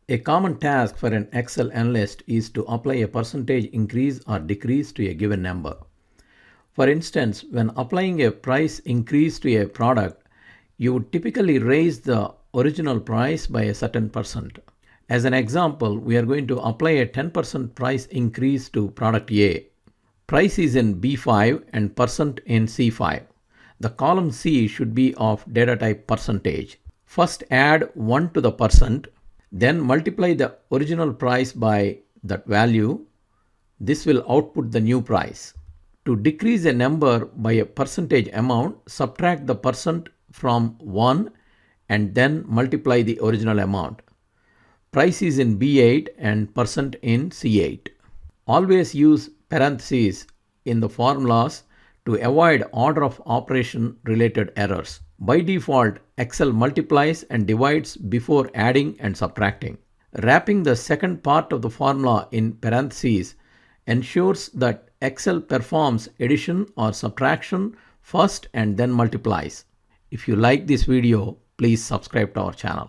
A common task for an Excel analyst is to apply a percentage increase or decrease to a given number. For instance, when applying a price increase to a product, you would typically raise the original price by a certain percent. As an example, we are going to apply a 10% price increase to product A. Price is in B5 and percent in C5. The column C should be of data type percentage. First add 1 to the percent, then multiply the original price by that value. This will output the new price. To decrease a number by a percentage amount, subtract the percent from 1 and then multiply the original amount. Price is in B8 and percent in C8. Always use parentheses in the formulas to avoid order of operation related errors. By default, Excel multiplies and divides before adding and subtracting. Wrapping the second part of the formula in parentheses ensures that Excel performs addition or subtraction first and then multiplies. If you like this video, please subscribe to our channel.